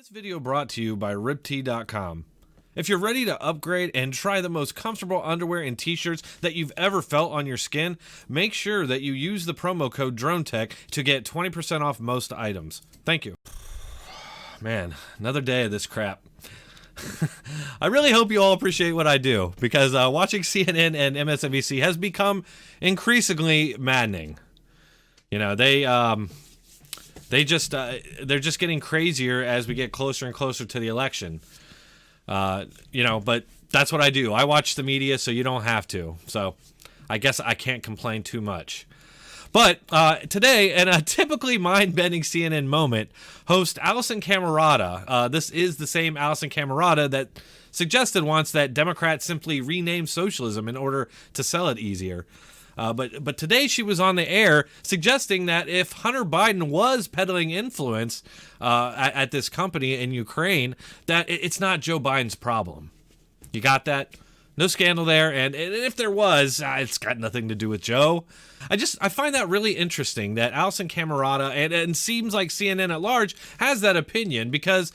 This video brought to you by RipTee.com. If you're ready to upgrade and try the most comfortable underwear and t-shirts that you've ever felt on your skin, make sure that you use the promo code DroneTech to get 20% off most items. Thank you. Man, another day of this crap. I really hope you all appreciate what I do, because watching CNN and MSNBC has become increasingly maddening. You know, they're just getting crazier as we get closer and closer to the election. But that's what I do. I watch the media, so you don't have to. So I guess I can't complain too much. But today, in a typically mind-bending CNN moment, host Alisyn Camerota, this is the same Alisyn Camerota that suggested once that Democrats simply rename socialism in order to sell it easier. But today she was on the air suggesting that if Hunter Biden was peddling influence at this company in Ukraine, that it's not Joe Biden's problem. You got that? No scandal there, and if there was, it's got nothing to do with Joe. I find that really interesting that Alisyn Camerota and seems like CNN at large has that opinion because,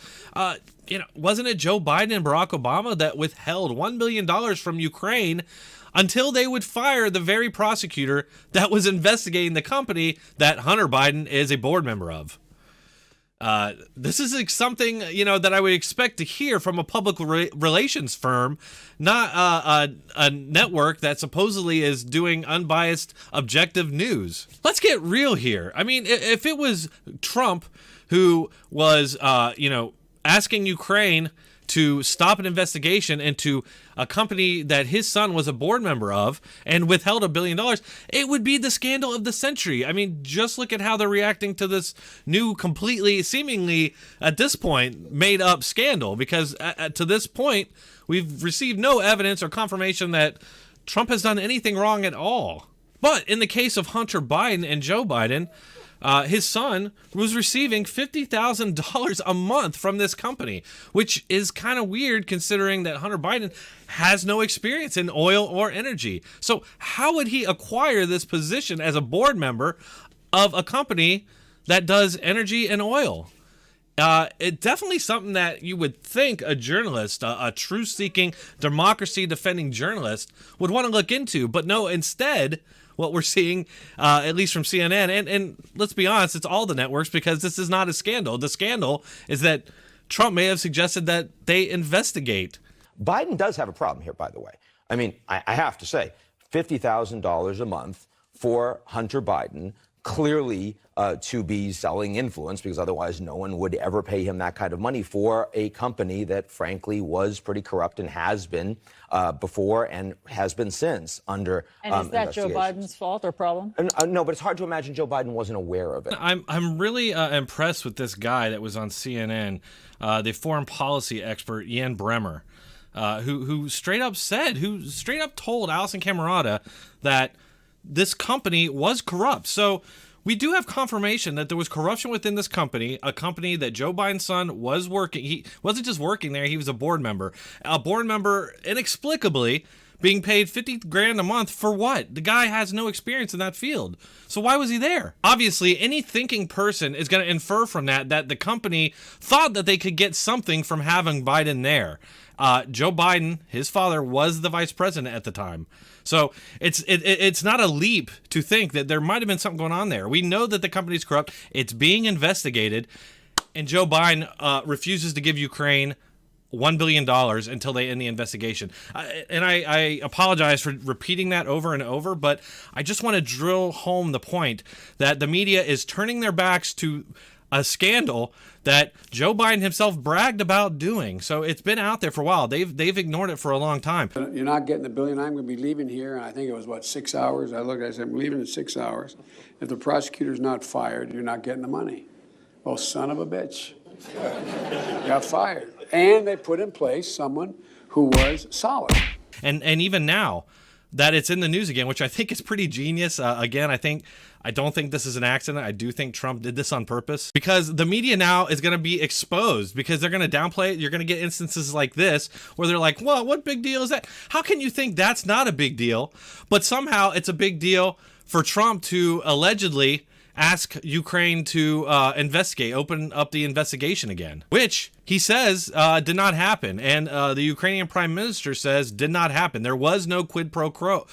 wasn't it Joe Biden and Barack Obama that withheld $1 billion from Ukraine until they would fire the very prosecutor that was investigating the company that Hunter Biden is a board member of? This is like something, that I would expect to hear from a public relations firm, not a network that supposedly is doing unbiased, objective news. Let's get real here. I mean, if it was Trump who was, asking Ukraine to stop an investigation into a company that his son was a board member of and withheld $1 billion, it would be the scandal of the century. I mean, just look at how they're reacting to this new, completely, seemingly, at this point, made-up scandal, because to this point, we've received no evidence or confirmation that Trump has done anything wrong at all. But in the case of Hunter Biden and Joe Biden, his son was receiving $50,000 a month from this company, which is kind of weird considering that Hunter Biden has no experience in oil or energy. So how would he acquire this position as a board member of a company that does energy and oil? It's definitely something that you would think a journalist, a truth-seeking, democracy-defending journalist would want to look into. But no, instead, what we're seeing, at least from CNN, and let's be honest, it's all the networks, because this is not a scandal. The scandal is that Trump may have suggested that they investigate. Biden does have a problem here, by the way. I mean, I have to say, $50,000 a month for Hunter Biden, clearly to be selling influence, because otherwise no one would ever pay him that kind of money for a company that, frankly, was pretty corrupt and has been before and has been since under And is that Joe Biden's fault or problem? No, but it's hard to imagine Joe Biden wasn't aware of it. I'm really impressed with this guy that was on CNN, the foreign policy expert, Bremmer, who straight up told Alisyn Camerota that this company was corrupt. So we do have confirmation that there was corruption within this company, a company that Joe Biden's son was working. He wasn't just working there, he was a board member. A board member inexplicably being paid $50,000 a month for what? The guy has no experience in that field. So why was he there? Obviously, any thinking person is going to infer from that the company thought that they could get something from having Biden there. Joe Biden, his father, was the vice president at the time. So it's not a leap to think that there might have been something going on there. We know that the company's corrupt. It's being investigated. And Joe Biden refuses to give Ukraine $1 billion until they end the investigation. I apologize for repeating that over and over, but I just want to drill home the point that the media is turning their backs to a scandal that Joe Biden himself bragged about doing. So it's been out there for a while. They've ignored it for a long time. You're not getting the billion. I'm going to be leaving here, and I think it was, 6 hours? I said, I'm leaving in 6 hours. If the prosecutor's not fired, you're not getting the money. Well, son of a bitch. Got fired. And they put in place someone who was solid. And even now that it's in the news again, which I think is pretty genius. Again, I don't think this is an accident. I do think Trump did this on purpose, because the media now is going to be exposed, because they're going to downplay it. You're going to get instances like this where they're like, well, what big deal is that? How can you think that's not a big deal? But somehow it's a big deal for Trump to allegedly ask Ukraine to investigate, open up the investigation again, which he says did not happen. And the Ukrainian prime minister says did not happen. There was no quid pro quo.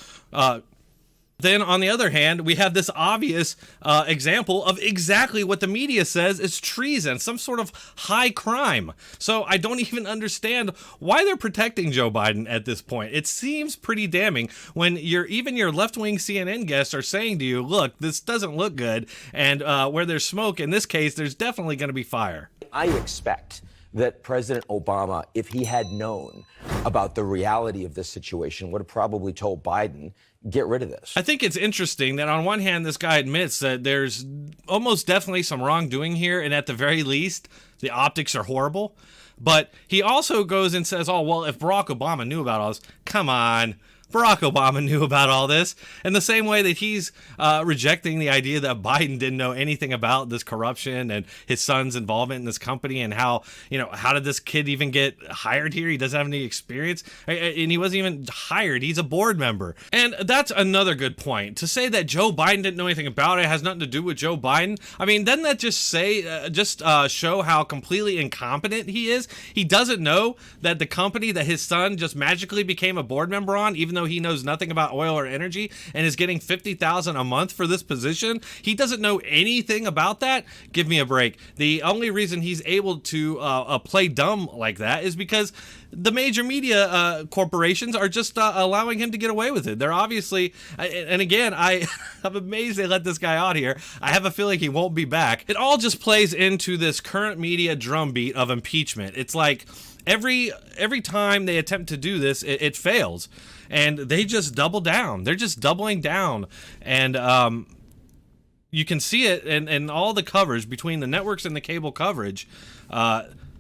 Then, on the other hand, we have this obvious example of exactly what the media says is treason, some sort of high crime. So I don't even understand why they're protecting Joe Biden at this point. It seems pretty damning when even your left-wing CNN guests are saying to you, look, this doesn't look good, and where there's smoke, in this case, there's definitely going to be fire. I expect that President Obama, if he had known about the reality of this situation, would have probably told Biden, get rid of this. I think it's interesting that on one hand, this guy admits that there's almost definitely some wrongdoing here, and at the very least, the optics are horrible. But he also goes and says, oh, well, if Barack Obama knew about all this, come on. Barack Obama knew about all this. In the same way that he's rejecting the idea that Biden didn't know anything about this corruption and his son's involvement in this company and how did this kid even get hired here? He doesn't have any experience, and he wasn't even hired. He's a board member. And that's another good point. To say that Joe Biden didn't know anything about it has nothing to do with Joe Biden. I mean, doesn't that just show how completely incompetent he is? He doesn't know that the company that his son just magically became a board member on, even though he knows nothing about oil or energy and is getting $50,000 a month for this position. He doesn't know anything about that. Give me a break. The only reason he's able to play dumb like that is because the major media corporations are just allowing him to get away with it. They're obviously, and again, I'm amazed they let this guy out here. I have a feeling he won't be back. It all just plays into this current media drumbeat of impeachment. It's like every time they attempt to do this, it fails. And they just double down. They're just doubling down. And you can see it in all the coverage between the networks and the cable coverage.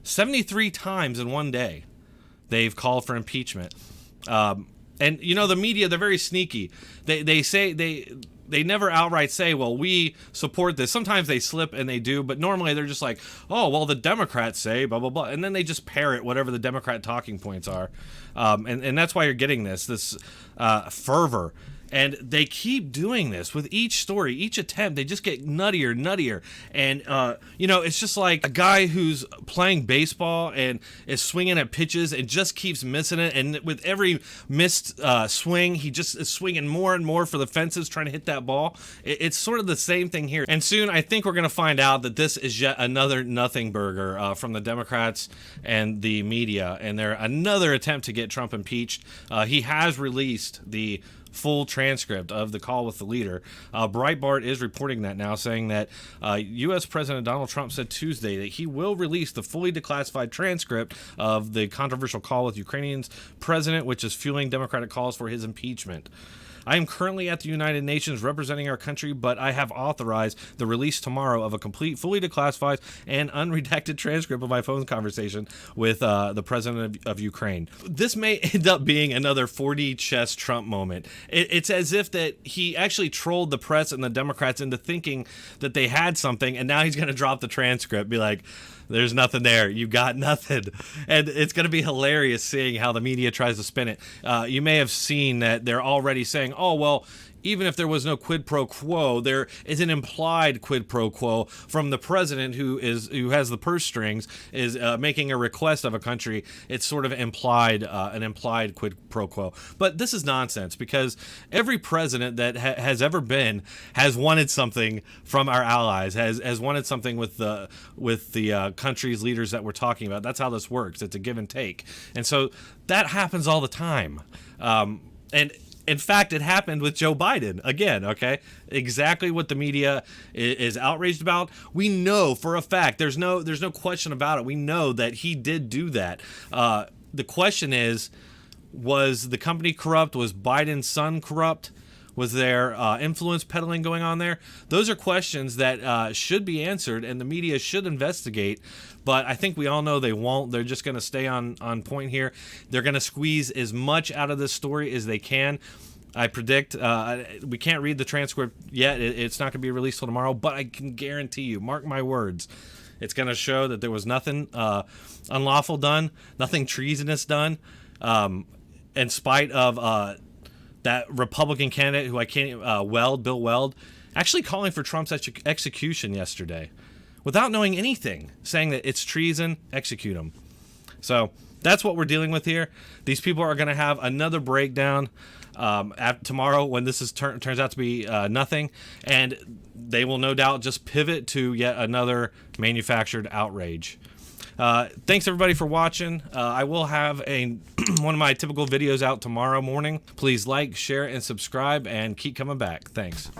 73 times in one day, they've called for impeachment. And, the media, they're very sneaky. They say they never outright say, well, we support this. Sometimes they slip and they do, but normally they're just like, oh, well, the Democrats say blah, blah, blah. And then they just parrot whatever the Democrat talking points are. And that's why you're getting this fervor. And they keep doing this with each story, each attempt. They just get nuttier. And, it's just like a guy who's playing baseball and is swinging at pitches and just keeps missing it. And with every missed swing, he just is swinging more and more for the fences, trying to hit that ball. It's sort of the same thing here. And soon I think we're going to find out that this is yet another nothing burger from the Democrats and the media. And they're another attempt to get Trump impeached. He has released the full transcript of the call with the leader. Breitbart is reporting that now, saying that U.S. President Donald Trump said Tuesday that he will release the fully declassified transcript of the controversial call with Ukrainian's president, which is fueling Democratic calls for his impeachment. I am currently at the United Nations representing our country, but I have authorized the release tomorrow of a complete, fully declassified, and unredacted transcript of my phone conversation with the president of Ukraine. This may end up being another 4D chess Trump moment. It's as if that he actually trolled the press and the Democrats into thinking that they had something, and now he's going to drop the transcript, be like, there's nothing there. You got nothing. And it's going to be hilarious seeing how the media tries to spin it. You may have seen that they're already saying, oh, well, even if there was no quid pro quo, there is an implied quid pro quo from the president who has the purse strings, is making a request of a country. It's sort of implied, an implied quid pro quo. But this is nonsense, because every president that has ever been has wanted something from our allies, has wanted something with the country's leaders that we're talking about. That's how this works. It's a give and take. And so that happens all the time. And in fact, it happened with Joe Biden again, okay? Exactly what the media is outraged about. We know for a fact, there's no question about it. We know that he did do that. The question is, was the company corrupt? Was Biden's son corrupt? Was there influence peddling going on there? Those are questions that should be answered, and the media should investigate. But I think we all know they won't. They're just going to stay on point here. They're going to squeeze as much out of this story as they can. I predict we can't read the transcript yet. It's not going to be released till tomorrow, but I can guarantee you, mark my words, it's going to show that there was nothing unlawful done, nothing treasonous done, in spite of that Republican candidate who I can't, Bill Weld. actually calling for Trump's execution yesterday without knowing anything, saying that it's treason, execute him. So that's what we're dealing with here. These people are going to have another breakdown tomorrow when this turns out to be nothing, and they will no doubt just pivot to yet another manufactured outrage. Thanks everybody for watching. I will have one of my typical videos out tomorrow morning. Please like, share, and subscribe, and keep coming back. Thanks.